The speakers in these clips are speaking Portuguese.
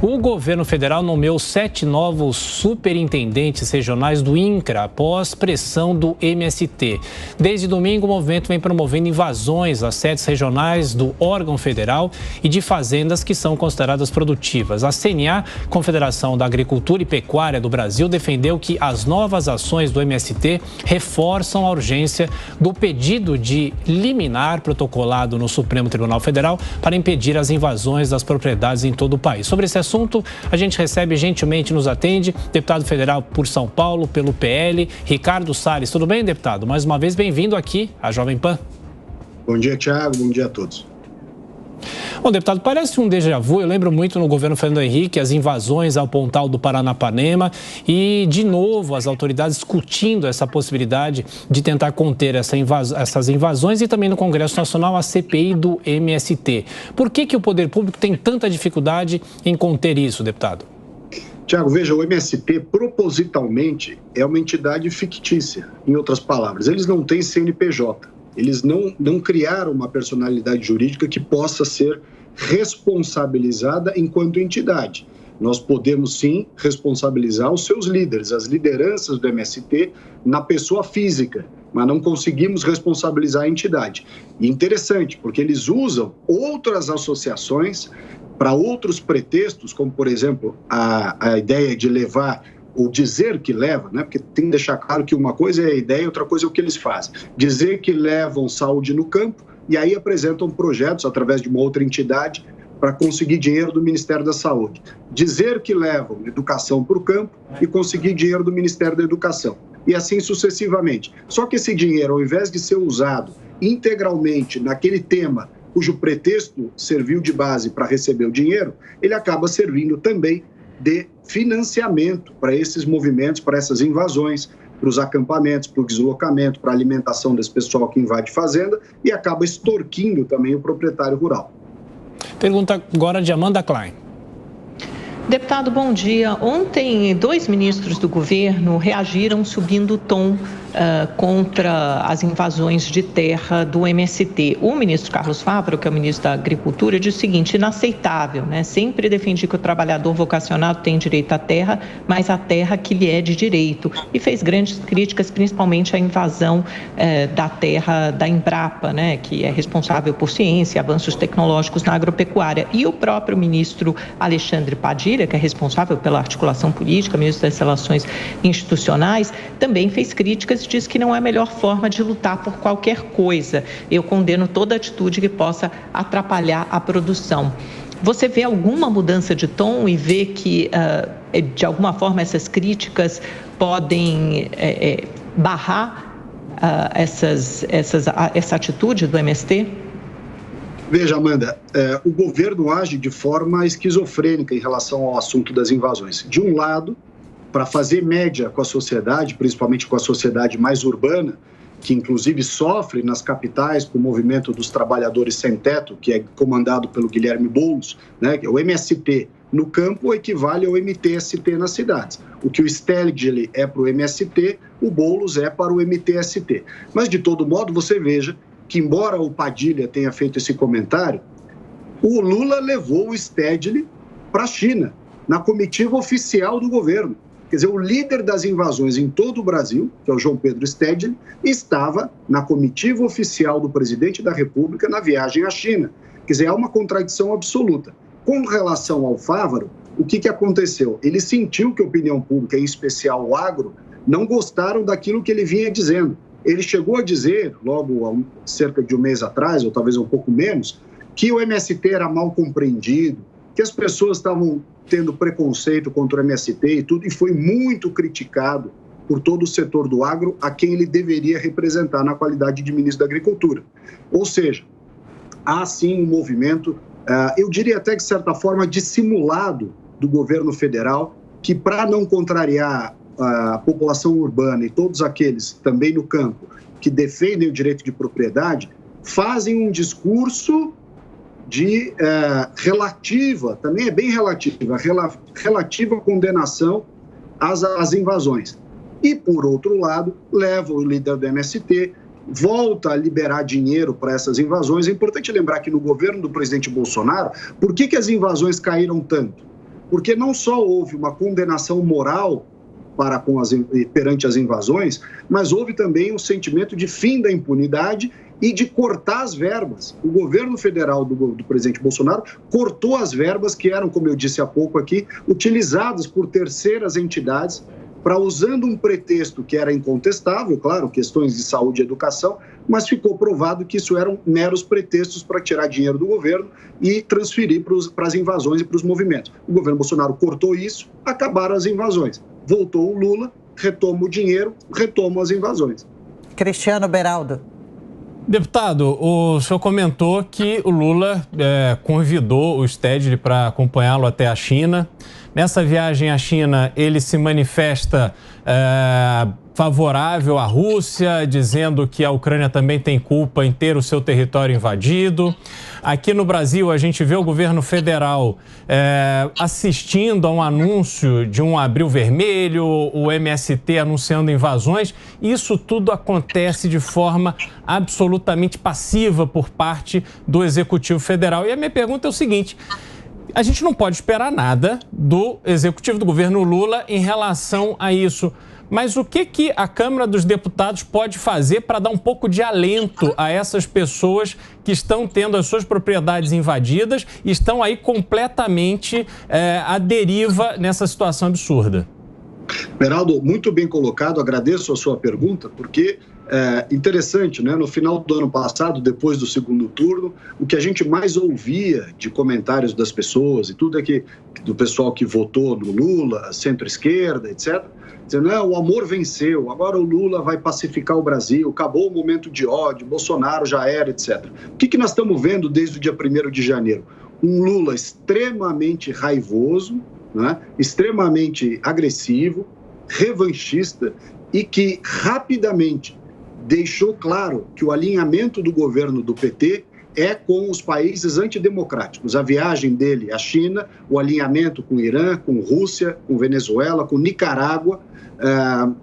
O governo federal nomeou 7 novos superintendentes regionais do INCRA após pressão do MST. Desde domingo, o movimento vem promovendo invasões às sedes regionais do órgão federal e de fazendas que são consideradas produtivas. A CNA, Confederação da Agricultura e Pecuária do Brasil, defendeu que as novas ações do MST reforçam a urgência do pedido de liminar protocolado no Supremo Tribunal Federal para impedir as invasões das propriedades em todo o país. Sobre esse assunto, a gente recebe gentilmente, nos atende, deputado federal por São Paulo, pelo PL, Ricardo Salles. Tudo bem, deputado? Mais uma vez, bem-vindo aqui à Jovem Pan. Bom dia, Thiago. Bom dia a todos. Bom, deputado, parece um déjà vu. Eu lembro muito no governo Fernando Henrique as invasões ao Pontal do Paranapanema e, de novo, as autoridades discutindo essa possibilidade de tentar conter essas invasões e também no Congresso Nacional a CPI do MST. Por que o poder público tem tanta dificuldade em conter isso, deputado? Tiago, veja, o MST propositalmente é uma entidade fictícia. Em outras palavras, eles não têm CNPJ. Eles não criaram uma personalidade jurídica que possa ser responsabilizada enquanto entidade. Nós podemos, sim, responsabilizar os seus líderes, as lideranças do MST, na pessoa física, mas não conseguimos responsabilizar a entidade. E interessante, porque eles usam outras associações para outros pretextos, como, por exemplo, a ideia de levar ou dizer que leva, né? Porque tem que deixar claro que uma coisa é a ideia, outra coisa é o que eles fazem. Dizer que levam saúde no campo e aí apresentam projetos através de uma outra entidade para conseguir dinheiro do Ministério da Saúde. Dizer que levam educação para o campo e conseguir dinheiro do Ministério da Educação. E assim sucessivamente. Só que esse dinheiro, ao invés de ser usado integralmente naquele tema cujo pretexto serviu de base para receber o dinheiro, ele acaba servindo também de financiamento para esses movimentos, para essas invasões, para os acampamentos, para o deslocamento, para a alimentação desse pessoal que invade fazenda e acaba extorquindo também o proprietário rural. Pergunta agora de Amanda Klein. Deputado, bom dia. Ontem, 2 ministros do governo reagiram subindo o tom contra as invasões de terra do MST. O ministro Carlos Fávaro, que é o ministro da Agricultura, disse o seguinte: inaceitável, né? Sempre defendi que o trabalhador vocacionado tem direito à terra, mas a terra que lhe é de direito. E fez grandes críticas, principalmente à invasão da terra da Embrapa, né? Que é responsável por ciência e avanços tecnológicos na agropecuária. E o próprio ministro Alexandre Padilha, que é responsável pela articulação política, ministro das Relações Institucionais, também fez críticas e diz que não é a melhor forma de lutar por qualquer coisa. Eu condeno toda atitude que possa atrapalhar a produção. Você vê alguma mudança de tom e vê que, de alguma forma, essas críticas podem barrar essa atitude do MST? Veja, Amanda, o governo age de forma esquizofrênica em relação ao assunto das invasões. De um lado, para fazer média com a sociedade, principalmente com a sociedade mais urbana, que inclusive sofre nas capitais com o movimento dos trabalhadores sem teto, que é comandado pelo Guilherme Boulos, né? O MST no campo equivale ao MTST nas cidades. O que o Stedley é para o MST, o Boulos é para o MTST. Mas, de todo modo, você veja que, embora o Padilha tenha feito esse comentário, o Lula levou o Stedley para a China, na comitiva oficial do governo. Quer dizer, o líder das invasões em todo o Brasil, que é o João Pedro Stedley, estava na comitiva oficial do presidente da República na viagem à China. Quer dizer, há uma contradição absoluta. Com relação ao Fávaro, o que aconteceu? Ele sentiu que a opinião pública, em especial o agro, não gostaram daquilo que ele vinha dizendo. Ele chegou a dizer, logo há cerca de um mês atrás, ou talvez um pouco menos, que o MST era mal compreendido, que as pessoas estavam tendo preconceito contra o MST e tudo, e foi muito criticado por todo o setor do agro, a quem ele deveria representar na qualidade de ministro da Agricultura. Ou seja, há sim um movimento, eu diria até de certa forma dissimulado do governo federal, que para não contrariar a população urbana e todos aqueles também no campo que defendem o direito de propriedade, fazem um discurso de relativa, também é bem relativa condenação às invasões. E, por outro lado, leva o líder do MST, volta a liberar dinheiro para essas invasões. É importante lembrar que no governo do presidente Bolsonaro, por que as invasões caíram tanto? porque não só houve uma condenação moral perante as invasões, mas houve também um sentimento de fim da impunidade e de cortar as verbas. O governo federal do presidente Bolsonaro cortou as verbas que eram, como eu disse há pouco aqui, utilizadas por terceiras entidades para, usando um pretexto que era incontestável, claro, questões de saúde e educação, mas ficou provado que isso eram meros pretextos para tirar dinheiro do governo e transferir para as invasões e para os movimentos. O governo Bolsonaro cortou isso, acabaram as invasões. Voltou o Lula, retoma o dinheiro, retoma as invasões. Cristiano Beraldo. Deputado, o senhor comentou que o Lula convidou o Stedley para acompanhá-lo até a China. Nessa viagem à China, ele se manifesta favorável à Rússia, dizendo que a Ucrânia também tem culpa em ter o seu território invadido. Aqui no Brasil, a gente vê o governo federal assistindo a um anúncio de um abril vermelho, o MST anunciando invasões. Isso tudo acontece de forma absolutamente passiva por parte do Executivo Federal. E a minha pergunta é o seguinte: a gente não pode esperar nada do Executivo do governo Lula em relação a isso. Mas o que a Câmara dos Deputados pode fazer para dar um pouco de alento a essas pessoas que estão tendo as suas propriedades invadidas e estão aí completamente à deriva nessa situação absurda? Beraldo, muito bem colocado, agradeço a sua pergunta, porque interessante, né? No final do ano passado, depois do segundo turno, o que a gente mais ouvia de comentários das pessoas e tudo do pessoal que votou no Lula, centro-esquerda, etc., dizendo, o amor venceu, agora o Lula vai pacificar o Brasil, acabou o momento de ódio, Bolsonaro já era, etc. O que nós estamos vendo desde o dia 1º de janeiro? Um Lula extremamente raivoso, né? Extremamente agressivo, revanchista e que rapidamente deixou claro que o alinhamento do governo do PT é com os países antidemocráticos. A viagem dele à China, o alinhamento com o Irã, com Rússia, com Venezuela, com Nicarágua,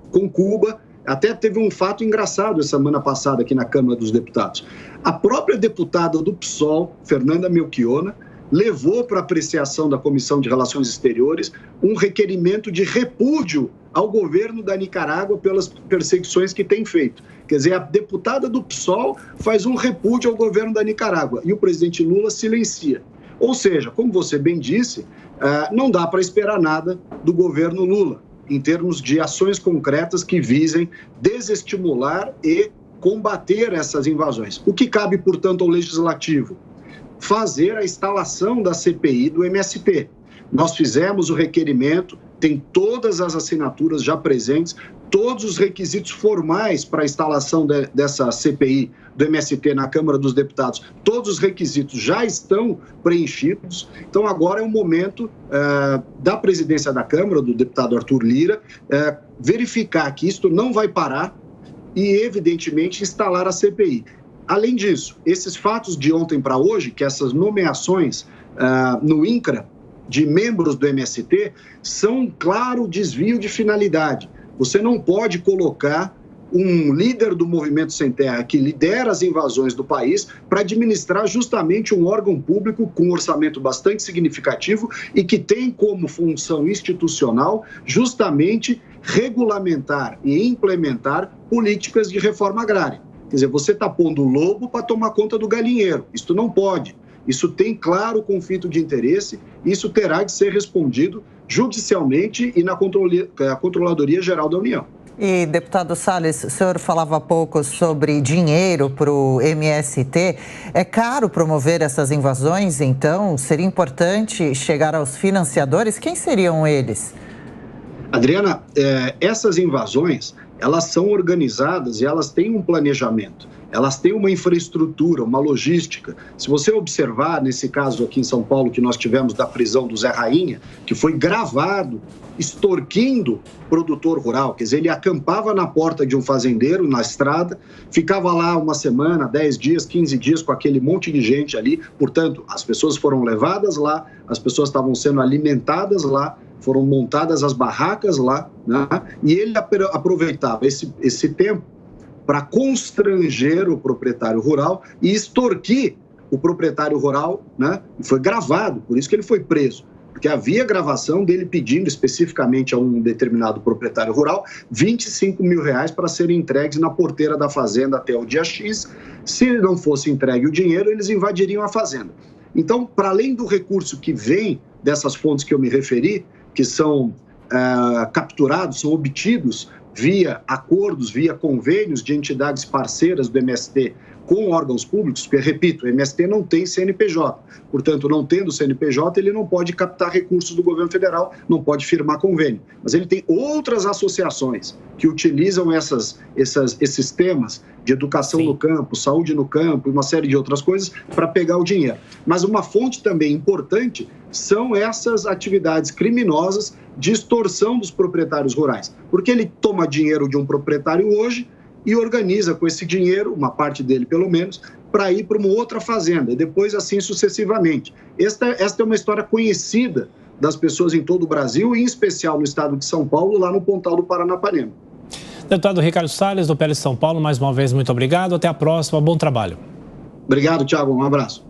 com Cuba. Até teve um fato engraçado essa semana passada aqui na Câmara dos Deputados. A própria deputada do PSOL, Fernanda Melchiona, levou para apreciação da Comissão de Relações Exteriores um requerimento de repúdio ao governo da Nicarágua pelas perseguições que tem feito. Quer dizer, a deputada do PSOL faz um repúdio ao governo da Nicarágua e o presidente Lula silencia. Ou seja, como você bem disse, não dá para esperar nada do governo Lula, em termos de ações concretas que visem desestimular e combater essas invasões. O que cabe, portanto, ao Legislativo? Fazer a instalação da CPI do MST. Nós fizemos o requerimento, tem todas as assinaturas já presentes, todos os requisitos formais para a instalação dessa CPI do MST na Câmara dos Deputados, todos os requisitos já estão preenchidos. Então, agora é o momento da presidência da Câmara, do deputado Arthur Lira, verificar que isto não vai parar e, evidentemente, instalar a CPI. Além disso, esses fatos de ontem para hoje, que essas nomeações no INCRA de membros do MST, são um claro desvio de finalidade. Você não pode colocar um líder do Movimento Sem Terra que lidera as invasões do país para administrar justamente um órgão público com um orçamento bastante significativo e que tem como função institucional justamente regulamentar e implementar políticas de reforma agrária. Quer dizer, você está pondo o lobo para tomar conta do galinheiro. Isso não pode. Isso tem claro conflito de interesse. Isso terá de ser respondido judicialmente e na Controladoria Geral da União. E, deputado Salles, o senhor falava há pouco sobre dinheiro para o MST. É caro promover essas invasões, então? Seria importante chegar aos financiadores? Quem seriam eles? Adriana, essas invasões, elas são organizadas e elas têm um planejamento. Elas têm uma infraestrutura, uma logística. Se você observar, nesse caso aqui em São Paulo, que nós tivemos da prisão do Zé Rainha, que foi gravado extorquindo produtor rural, quer dizer, ele acampava na porta de um fazendeiro, na estrada, ficava lá uma semana, 10 dias, 15 dias com aquele monte de gente ali. Portanto, as pessoas foram levadas lá, as pessoas estavam sendo alimentadas lá, foram montadas as barracas lá, né? E ele aproveitava esse tempo para constranger o proprietário rural e extorquir o proprietário rural, né? E foi gravado, por isso que ele foi preso. porque havia gravação dele pedindo especificamente a um determinado proprietário rural R$25 mil para serem entregues na porteira da fazenda até o dia X. Se não fosse entregue o dinheiro, eles invadiriam a fazenda. Então, para além do recurso que vem dessas fontes que eu me referi, que são capturados, são obtidos via acordos, via convênios de entidades parceiras do MST com órgãos públicos, porque, repito, o MST não tem CNPJ, portanto, não tendo CNPJ, ele não pode captar recursos do governo federal, não pode firmar convênio, mas ele tem outras associações que utilizam esses temas de educação no campo, saúde no campo e uma série de outras coisas para pegar o dinheiro. Mas uma fonte também importante são essas atividades criminosas de extorsão dos proprietários rurais, porque ele toma dinheiro de um proprietário hoje e organiza com esse dinheiro, uma parte dele pelo menos, para ir para uma outra fazenda, e depois assim sucessivamente. Esta é uma história conhecida das pessoas em todo o Brasil, e em especial no estado de São Paulo, lá no Pontal do Paranapanema. Deputado Ricardo Salles, do PL de São Paulo, mais uma vez, muito obrigado. Até a próxima, bom trabalho. Obrigado, Thiago, um abraço.